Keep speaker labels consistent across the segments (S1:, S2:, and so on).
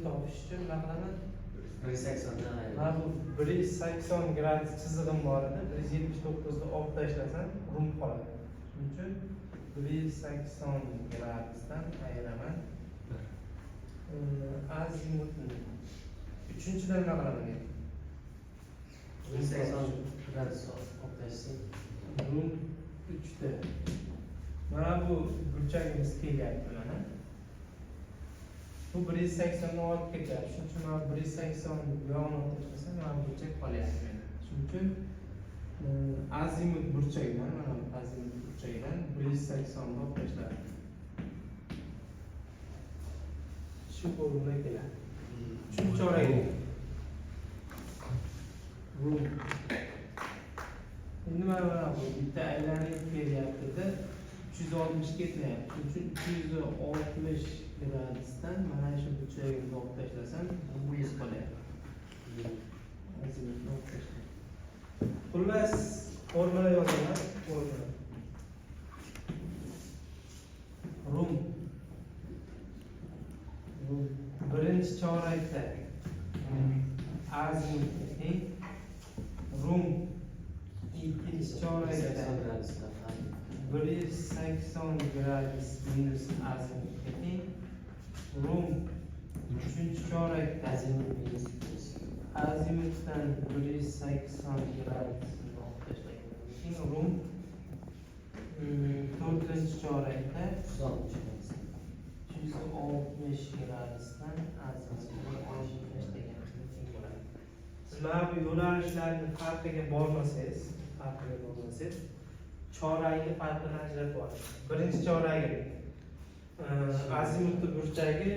S1: topish uchun nima qilaman?
S2: 180 dan
S1: Mana bu 180 gradus chizig'im bor edi. 179 ni olib tashlasam, rum qoladi. Shuning uchun 180 gradusdan ayiraman. Azimutni. Uchinchidan nima qilaman endi?
S2: 180 gradus olib tashlasam,
S1: rum 3 ta. Mana bu burchagimiz kelyapti mana. Bu 180 ni olib ketyapti. Shuning uchun mana 180 ni bu yoqni olib tashlasam, mana burchak qolyapti menda. Shuning uchun azimut burchagidan, mana bu azimut burchagidan 180 ni olib tashladim. Shu o'ringa keladi. Uchinchi o'ringa. Bu endi mana bu bitta aylanib kelyapti-da, 360 ketmayapti. Shuning uchun 360 gradusdan mana shu burchagini olib tashlasam, bu yuz qolyapti. Azimutni olib tashlayman. Xullas, formula yozaman, formula. Rum birinchi chorakda azimutni teng, rum ikkinchi chorakda 180 gradus minus azimutga teng, rum uchinchi chorakda azimutdan 180 gradusni olib tashlagan. Keyin rum to'rtinchi chorakda 160 gradusdan azimutni olib tashlaganimiz teng bo'ladi. Siz mana bu yo'nalishlarning farqiga bormasangiz, chorakni farqini ajratib oling. Birinchi choragi azimutni burchagi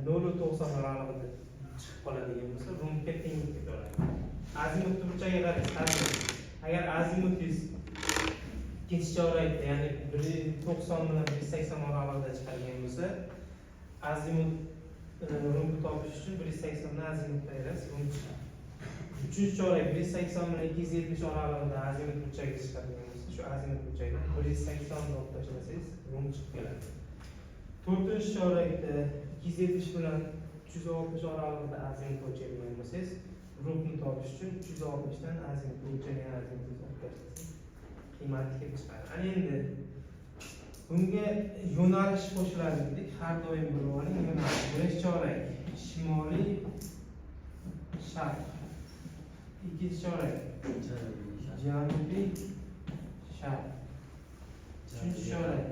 S1: 0.90 oralig'ida chiqib qoladigan bo'lsa, rumga teng keladi. Azimutni burchagiga qarang. Agar azimutingiz ikkinchi chorakda, ya'ni 190 bilan 180 oralig'ida chiqadigan bo'lsa, azimut rumni topish uchun 180 dan azimutni ayirasiz, rum chiqadi. Uchinchi chorak 180 bilan 270 oralig'ida azimut burchagi chiqadigan bo'lsa, shu azimut burchagidan 180 ni olib tashlasangiz, rum chiqib keladi. To'rtinchi chorakda 270 bilan 360 oralig'ida azimut o'lchaydigan bo'lsangiz, rumni topish uchun 360 dan azimut o'lchagan azimutni olib tashlasangiz, qiymati kelib chiqadi. Ana endi bunga yo'nalish qo'shiladi dedik. Har doim bilib oling, yo'nalish. Birinchi chorak shimoliy sharq. İkinci chorak janubiy sharq. Uchinchi chorak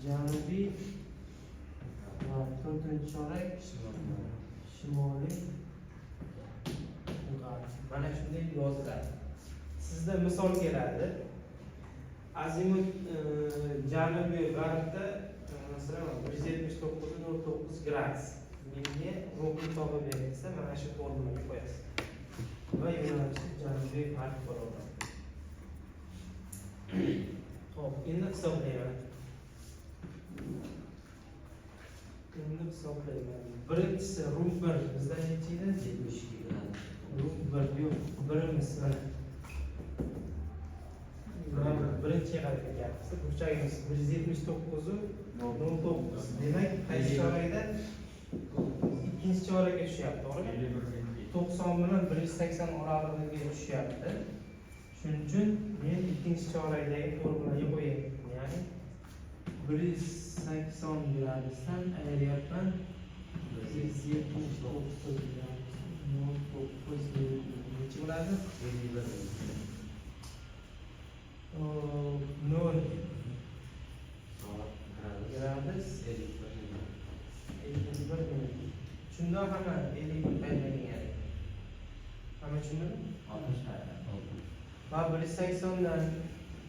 S1: janubiy va to'rtinchi chorak shimoliy g'arb. Mana shunday yoziladi. Sizda misol keladi. Azimut janubiy g'arbda masalan 179.9 gradus. Menga rumni topib berilsa, mana shu formulaga qo'yasiz. Va yo'nalishni janubiy g'arb bo'laveradi. Xo'p, endi hisoblayman. Birinchisi rum 1 bizda necha edi?
S2: 72 gradus.
S1: Rum 1 yo'q, birimiz mana. Birinchiga qarab ketyapmiz. Burchagimiz 179.9. Demak, qaysi chorakda? Ikkinchi chorakka tushyapti, to'g'rimi? 90 bilan 180 oralig'iga tushyapti. Shuning uchun men ikkinchi chorakdagi formulaga qo'yayapman. Ya'ni 180 gradusdan ayiryapman. 179 necha bo'ladi? 0 gradus 51 minut. Shundan hamma 51 paytlagan. Hamma tushundimi?
S2: 60 paytlar.
S1: Va 180 dan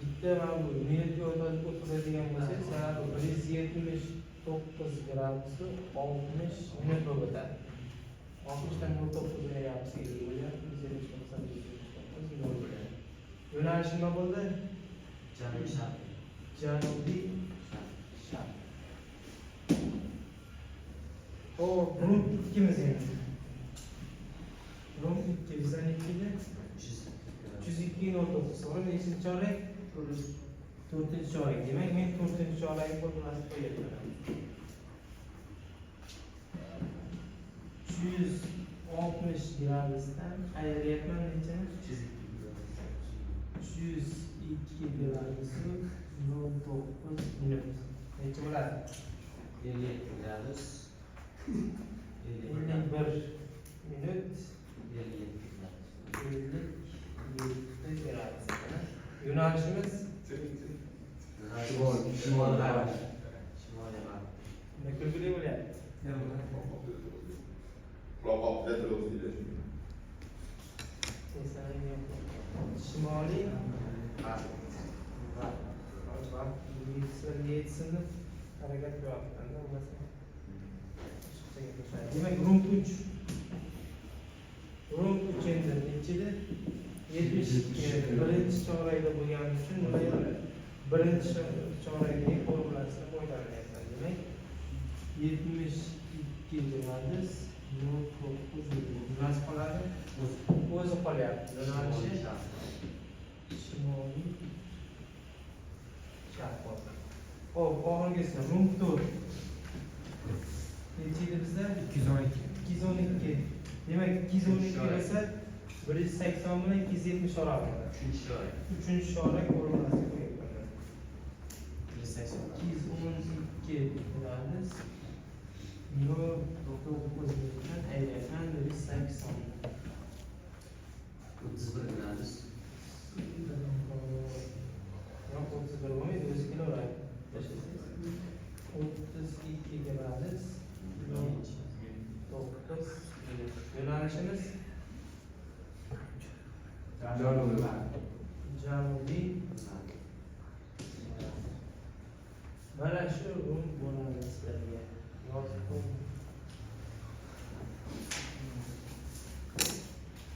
S1: bitta mana bu minutga o'tkazadigan bo'lsangiz, yana bu 179 gradusni 60 minut bo'lib o'tadi. 60 dan 9 beryapmiz, 50 bo'lyapti, 179 bo'ladi. Yo'nalish nima bo'ldi?
S2: Janubiy sharq.
S1: Janubiy sharq. Hop, rum ikkimiz endi. Rum 2 bizdan 2 edi. 302.9. Sonra nechinchi chorak? 4-chi chorak. Demak, men 4-chi chorakni formulasini qo'yapman. 360 gradusdan ayryapman nechani? 302 gradusu 09 minut. Necha bo'ladi?
S2: 57 gradus.
S1: 51 minut 57 gradus. Yo'nalishimiz
S2: Shimol g'arb. Shimoliy g'arb.
S1: nima kulgili bo'lyapti? Shimoliy
S2: G'arb.
S1: vaqt yetsinni harakat qilyaptanda bo'lmasa. Demak, rump 3 endi nechida? 72 birinchi chorakda bo'lgani uchun nima bo'ladi? Birinchi chorakdagi formulasini foydalanyapman. Demak, 72 gradus 09 minut. Nima qoladi? O'zi qolyapti. Yo'nalishi shimoliy sharq bo'ldi. Xo'p, oxirgisi rump 4. Necha edi bizda? 212. Demak, 212 desa 180 bilan 270 oraligi. 3-chi chorak formulasiga qo'yibman. 212 gradus 09 minutdan ayryapman 180.
S2: 31 gradus.
S1: Yo'q, 31 bo'lmaydi, o'zi kelaveradi. 32 gradus 9 minut. Yo'nalishimiz janubiy. Mana shu rump bo'ladi.